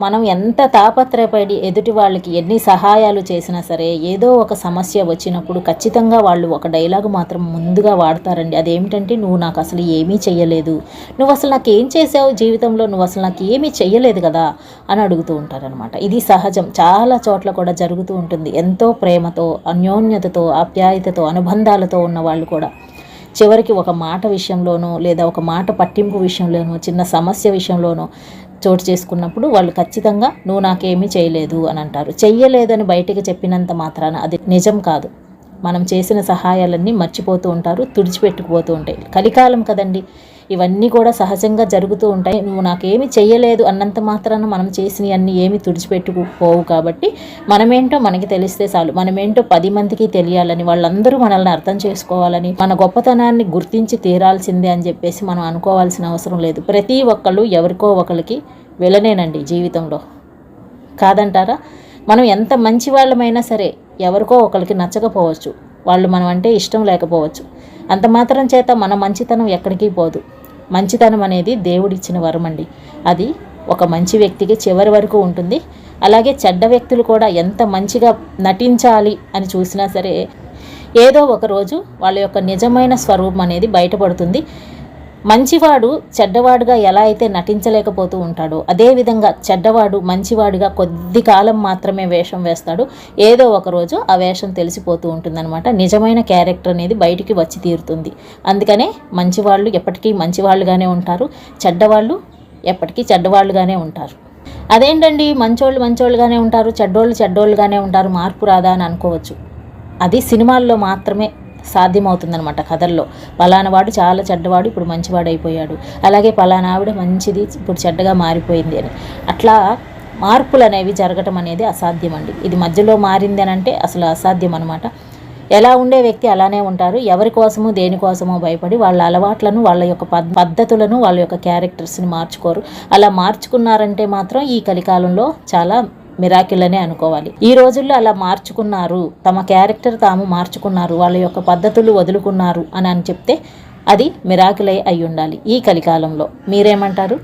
మనం ఎంత తాపత్రయపడి ఎదుటి వాళ్ళకి ఎన్ని సహాయాలు చేసినా సరే ఏదో ఒక సమస్య వచ్చినప్పుడు ఖచ్చితంగా వాళ్ళు ఒక డైలాగు మాత్రం ముందుగా వాడతారండి. అదేమిటంటే, నువ్వు నాకు అసలు ఏమీ చెయ్యలేదు, నువ్వు అసలు నాకు ఏం చేసావు జీవితంలో, నువ్వు అసలు నాకు ఏమీ చెయ్యలేదు కదా అని అడుగుతూ ఉంటారనమాట. ఇది సహజం, చాలా చోట్ల కూడా జరుగుతూ ఉంటుంది. ఎంతో ప్రేమతో, అన్యోన్యతతో, ఆప్యాయతతో, అనుబంధాలతో ఉన్న వాళ్ళు కూడా చివరికి ఒక మాట విషయంలోనో లేదా ఒక మాట పట్టింపు విషయంలోనో చిన్న సమస్య విషయంలోనో చోటు చేసుకున్నప్పుడు వాళ్ళు ఖచ్చితంగా నువ్వు నాకేమీ చేయలేదు అని అంటారు. చెయ్యలేదని బయటికి చెప్పినంత మాత్రాన అది నిజం కాదు. మనం చేసిన సహాయాలన్నీ మర్చిపోతూ ఉంటారు, తుడిచిపెట్టుకుపోతూ ఉంటాయి. కలికాలం కదండి, ఇవన్నీ కూడా సహజంగా జరుగుతూ ఉంటాయి. నువ్వు నాకేమీ చెయ్యలేదు అన్నంత మాత్రాన మనం చేసినవి అన్నీ ఏమీ తుడిచిపెట్టుకుపోవు. కాబట్టి మనమేంటో మనకి తెలిస్తే చాలు. మనమేంటో 10 మందికి తెలియాలని, వాళ్ళందరూ మనల్ని అర్థం చేసుకోవాలని, మన గొప్పతనాన్ని గుర్తించి తీరాల్సిందే అని చెప్పేసి మనం అనుకోవాల్సిన అవసరం లేదు. ప్రతి ఒక్కళ్ళు ఎవరికో ఒకరికి వెళ్ళనేనండి జీవితంలో, కాదంటారా? మనం ఎంత మంచి వాళ్ళమైనా సరే ఎవరికో ఒకరికి నచ్చకపోవచ్చు, వాళ్ళు మనం అంటే ఇష్టం లేకపోవచ్చు. అంత మాత్రం చేత మన మంచితనం ఎక్కడికి పోదు. మంచితనం అనేది దేవుడిచ్చిన వరం అండి. అది ఒక మంచి వ్యక్తికి చివరి వరకు ఉంటుంది. అలాగే చెడ్డ వ్యక్తులు కూడా ఎంత మంచిగా నటించాలి అని చూసినా సరే ఏదో ఒక రోజు వాళ్ళ యొక్క నిజమైన స్వరూపం అనేది బయటపడుతుంది. మంచివాడు చెడ్డవాడుగా ఎలా అయితే నటించలేకపోతూ ఉంటాడో, అదేవిధంగా చెడ్డవాడు మంచివాడిగా కొద్ది కాలం మాత్రమే వేషం వేస్తాడు. ఏదో ఒకరోజు ఆ వేషం తెలిసిపోతూ ఉంటుందన్నమాట. నిజమైన క్యారెక్టర్ అనేది బయటికి వచ్చి తీరుతుంది. అందుకనే మంచివాళ్ళు ఎప్పటికీ మంచివాళ్ళుగానే ఉంటారు, చెడ్డవాళ్ళు ఎప్పటికీ చెడ్డవాళ్ళుగానే ఉంటారు. అదేంటండి, మంచోళ్ళు మంచోళ్ళుగానే ఉంటారు, చెడ్డోళ్ళుగానే ఉంటారు, మార్పు రాదా అని అనుకోవచ్చు. అది సినిమాల్లో మాత్రమే సాధ్యమవుతుందనమాట. కథల్లో పలానా వాడు చాలా చెడ్డవాడు, ఇప్పుడు మంచివాడు అయిపోయాడు, అలాగే పలానా ఆవిడ మంచిది, ఇప్పుడు చెడ్డగా మారిపోయింది అని. అట్లా మార్పులు అనేవి జరగటం అనేది అసాధ్యం అండి. ఇది మధ్యలో మారింది అని అంటే అసలు అసాధ్యం అనమాట. ఎలా ఉండే వ్యక్తి అలానే ఉంటారు. ఎవరి కోసమో దేనికోసమో భయపడి వాళ్ళ అలవాట్లను, వాళ్ళ యొక్క పద్ధతులను, వాళ్ళ యొక్క క్యారెక్టర్స్ని మార్చుకోరు. అలా మార్చుకున్నారంటే మాత్రం ఈ కలికాలంలో చాలా మిరాకిల్ అనే అనుకోవాలి. ఈ రోజుల్లో అలా మార్చుకున్నారు, తమ క్యారెక్టర్ తాము మార్చుకున్నారు, వాళ్ళ యొక్క పద్ధతులు వదులుకున్నారు అని చెప్తే అది మిరాకిల్ అయి ఉండాలి ఈ కలికాలంలో. మీరేమంటారు?